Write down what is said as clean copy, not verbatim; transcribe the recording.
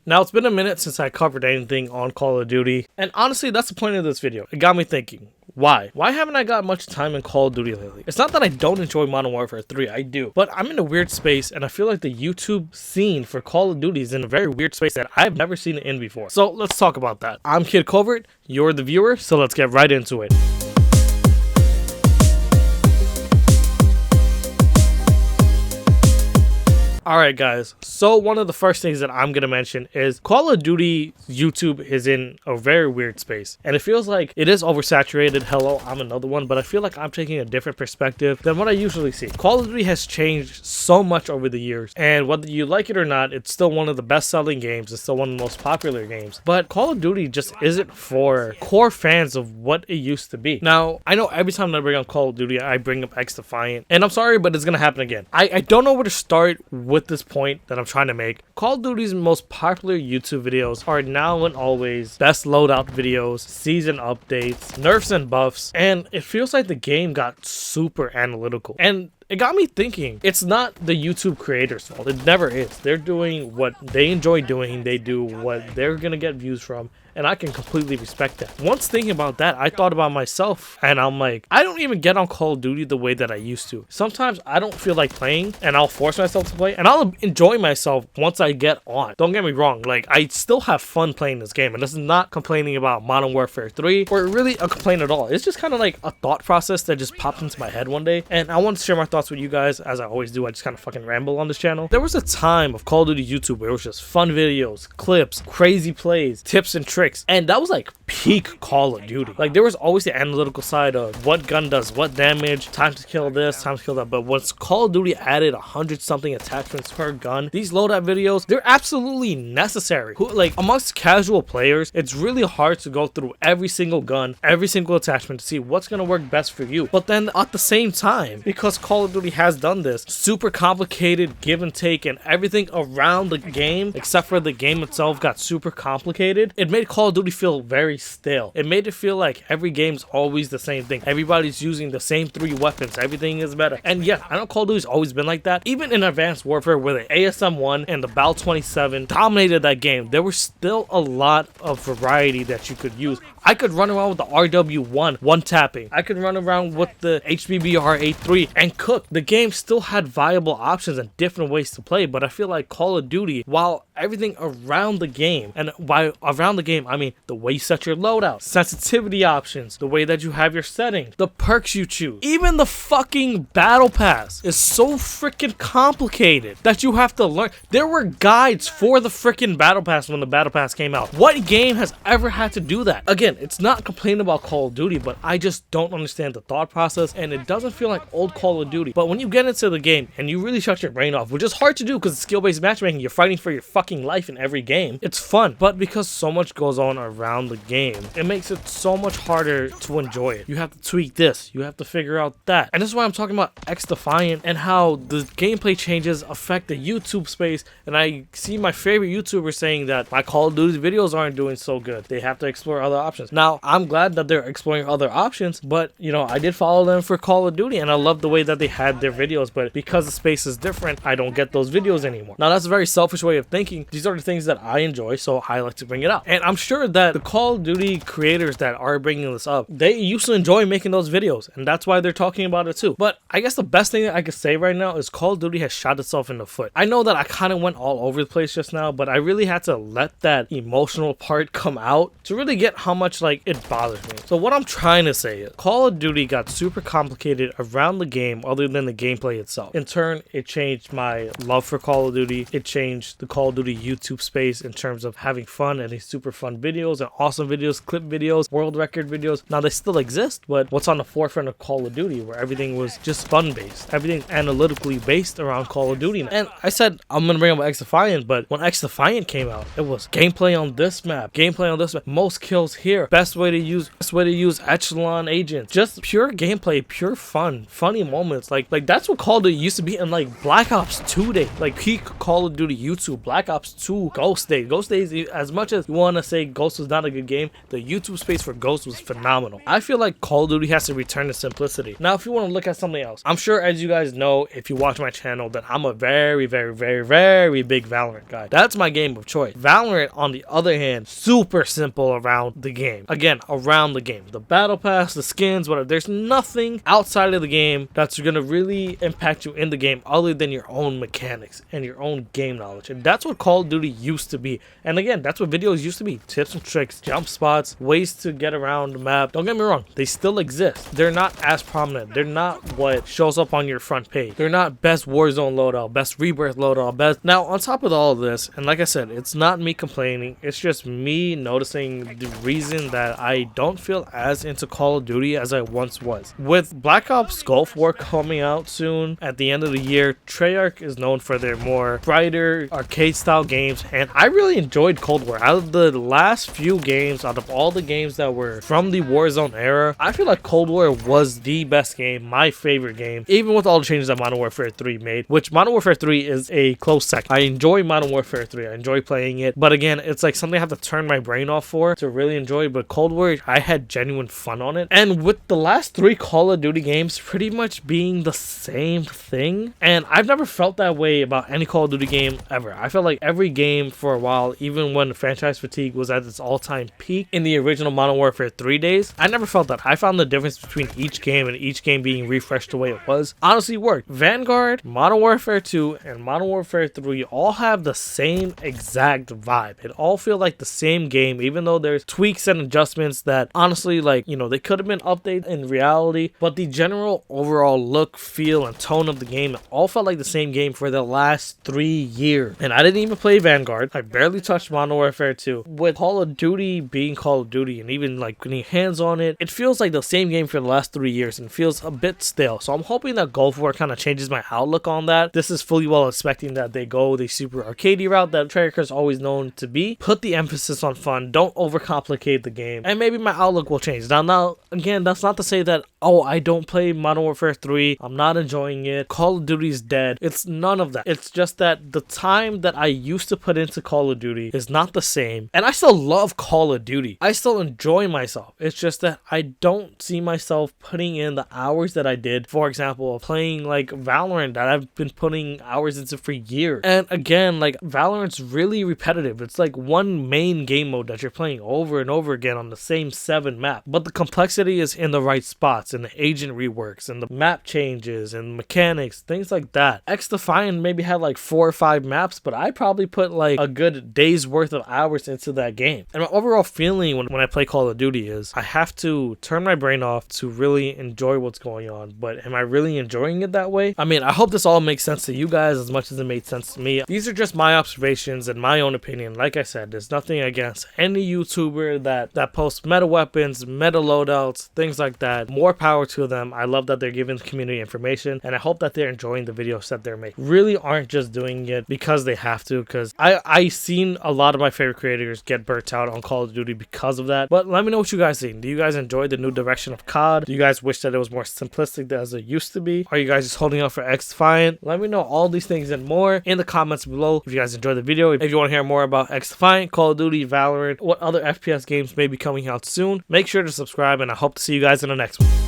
Now, it's been a minute since I covered anything on Call of Duty, and honestly, that's the point of this video. It got me thinking. Why? Why haven't I got much time in Call of Duty lately? It's not that I don't enjoy Modern Warfare 3, I do. But I'm in a weird space, and I feel like the YouTube scene for Call of Duty is in a very weird space that I've never seen it in before. So let's talk about that. I'm Kid Covert, you're the viewer, so let's get right into it. Alright guys, so one of the first things that I'm going to mention is Call of Duty YouTube is in a very weird space. And it feels like it is oversaturated. Hello, I'm another one, but I feel like I'm taking a different perspective than what I usually see. Call of Duty has changed so much over the years, and whether you like it or not, it's still one of the best-selling games. It's still one of the most popular games. But Call of Duty just isn't for core fans of what it used to be. Now, I know every time I bring up Call of Duty, I bring up XDefiant, and I'm sorry, but it's going to happen again. I don't know where to start with this point that I'm trying to make. Call of Duty's most popular YouTube videos are now and always best loadout videos, season updates, nerfs and buffs, and it feels like the game got super analytical. And it got me thinking, it's not the YouTube creators' fault. It never is. They're doing what they enjoy doing. They do what they're gonna get views from, and I can completely respect that. Once thinking about that, I thought about myself, and I'm like, I don't even get on Call of Duty the way that I used to. Sometimes I don't feel like playing, and I'll force myself to play, and I'll enjoy myself once I get on. Don't get me wrong, like, I still have fun playing this game, and this is not complaining about Modern Warfare 3, or really a complaint at all. It's just kind of like a thought process that just popped into my head one day, and I want to share my thoughts with you guys. As I always do, I just kind of fucking ramble on this channel. There was a time of Call of Duty YouTube where it was just fun videos, clips, crazy plays, tips and tricks, and that was like peak Call of Duty. Like, there was always the analytical side of what gun does what damage, time to kill this, time to kill that. But once Call of Duty added 100 something attachments per gun, these loadout videos, they're absolutely necessary. Like, amongst casual players, it's really hard to go through every single gun, every single attachment to see what's gonna work best for you. But then at the same time, because Call of Duty has done this super complicated give and take, and everything around the game except for the game itself got super complicated, it made Call of Duty feel very stale. It made it feel like every game's always the same thing. Everybody's using the same 3 weapons. Everything is better. And yeah, I know Call of Duty's always been like that. Even in Advanced Warfare, where the ASM-1 and the BAL-27 dominated that game, there was still a lot of variety that you could use. I could run around with the RW1 one-tapping. I could run around with the HBBR-83 and cook. The game still had viable options and different ways to play, but I feel like Call of Duty, while everything around the game, and by around the game, I mean the way you set your loadout, sensitivity options, the way that you have your settings, the perks you choose, even the fucking battle pass is so freaking complicated that you have to learn. There were guides for the freaking battle pass when the battle pass came out. What game has ever had to do that? Again, it's not complaining about Call of Duty, but I just don't understand the thought process, and it doesn't feel like old Call of Duty. But when you get into the game and you really shut your brain off, which is hard to do because it's skill-based matchmaking, you're fighting for your fucking life in every game, it's fun. But because so much goes on around the game, it makes it so much harder to enjoy it. You have to tweak this, you have to figure out that. And this is why I'm talking about XDefiant and how the gameplay changes affect the YouTube space. And I see my favorite YouTubers saying that my Call of Duty videos aren't doing so good. They have to explore other options. Now, I'm glad that they're exploring other options, but, you know, I did follow them for Call of Duty, and I love the way that they had their videos, but because the space is different, I don't get those videos anymore. Now, that's a very selfish way of thinking. These are the things that I enjoy, so I like to bring it up. And I'm sure that the Call of Duty creators that are bringing this up, they used to enjoy making those videos, and that's why they're talking about it too. But I guess the best thing that I could say right now is Call of Duty has shot itself in the foot. I know that I kind of went all over the place just now, but I really had to let that emotional part come out to really get how much like it bothers me. So what I'm trying to say is Call of Duty got super complicated around the game other than the gameplay itself. In turn, it changed my love for Call of Duty. It changed the Call of Duty YouTube space in terms of having fun and these super fun videos and awesome videos, clip videos, world record videos. Now they still exist, but what's on the forefront of Call of Duty where everything was just fun based, everything analytically based around Call of Duty. And I said I'm gonna bring up XDefiant, but when XDefiant came out, it was gameplay on this map, gameplay on this map, most kills here, best way to use echelon agents, just pure gameplay, pure fun, funny moments. Like that's what Call of Duty used to be in like Black Ops 2 day, like peak Call of Duty YouTube. Black Ops 2, Ghost Days. Ghost Days, as much as you want to say Ghost was not a good game, the YouTube space for Ghost was phenomenal. I feel like Call of Duty has to return to simplicity. Now, if you want to look at something else, I'm sure as you guys know, if you watch my channel, that I'm a very big Valorant guy. That's my game of choice. Valorant, on the other hand, super simple around the game. Again, around the game. The battle pass, the skins, whatever. There's nothing outside of the game that's going to really impact you in the game other than your own mechanics and your own game knowledge. And that's what Call of Duty used to be. And again, that's what videos used to be. Tips and tricks, jump spots, ways to get around the map. Don't get me wrong, they still exist. They're not as prominent. They're not what shows up on your front page. They're not best Warzone loadout, best Rebirth loadout, best. Now, on top of all of this, and like I said, it's not me complaining. It's just me noticing the reason that I don't feel as into Call of Duty as I once was. With Black Ops Gulf War coming out soon at the end of the year, Treyarch is known for their more brighter arcade style games, and I really enjoyed Cold War. Out of the last few games, out of all the games that were from the Warzone era, I feel like Cold War was the best game, my favorite game, even with all the changes that Modern Warfare 3 made, which Modern Warfare 3 is a close second. I enjoy Modern Warfare 3, I enjoy playing it, but again, it's like something I have to turn my brain off for to really enjoy. But Cold War, I had genuine fun on it. And with the last 3 Call of Duty games pretty much being the same thing, and I've never felt that way about any Call of Duty game ever. I felt like every game for a while, even when franchise fatigue was at its all-time peak in the original Modern Warfare 3 days, I never felt that. I found the difference between each game and each game being refreshed the way it was honestly worked. Vanguard, Modern Warfare 2, and Modern Warfare 3 all have the same exact vibe. It all feels like the same game, even though there's tweaks and adjustments that honestly, like, you know, they could have been updated in reality, but the general overall look, feel, and tone of the game, it all felt like the same game for the last 3 years. And I didn't even play Vanguard. I barely touched Modern Warfare 2. With Call of Duty being Call of Duty and even like getting hands on it, it feels like the same game for the last 3 years and feels a bit stale. So I'm hoping that Gulf War kind of changes my outlook on that. This is fully well expecting that they go the super arcadey route that Treyarch is always known to be. Put the emphasis on fun. Don't overcomplicate the game. And maybe my outlook will change. Now, again, that's not to say that, oh, I don't play Modern Warfare 3. I'm not enjoying it. Call of Duty's dead. It's none of that. It's just that the time that I used to put into Call of Duty is not the same. And I still love Call of Duty. I still enjoy myself. It's just that I don't see myself putting in the hours that I did, for example, playing like Valorant that I've been putting hours into for years. And again, like, Valorant's really repetitive. It's like one main game mode that you're playing over and over again on the same 7 map. But the complexity is in the right spots, and the agent reworks, and the map changes, and mechanics, things like that. XDefiant maybe had like 4 or 5 maps, but I probably put like a good day's worth of hours into that game. And my overall feeling when I play Call of Duty is I have to turn my brain off to really enjoy what's going on. But am I really enjoying it that way? I mean, I hope this all makes sense to you guys as much as it made sense to me. These are just my observations and my own opinion. Like I said, there's nothing against any YouTuber that posts meta weapons, meta loadouts, things like that. More power to them. I love that they're giving the community information, and I hope that they're enjoying the videos that they're making. Really aren't just doing it because they have to, because I seen a lot of my favorite creators get burnt out on Call of Duty because of that. But let me know what you guys think. Do you guys enjoy the new direction of COD? Do you guys wish that it was more simplistic as it used to be? Are you guys just holding out for XDefiant? Let me know all these things and more in the comments below. If you guys enjoyed the video, if you want to hear more about XDefiant, Call of Duty, Valorant, what other FPS games may be coming out soon, make sure to subscribe, and I hope to see you guys in the next one.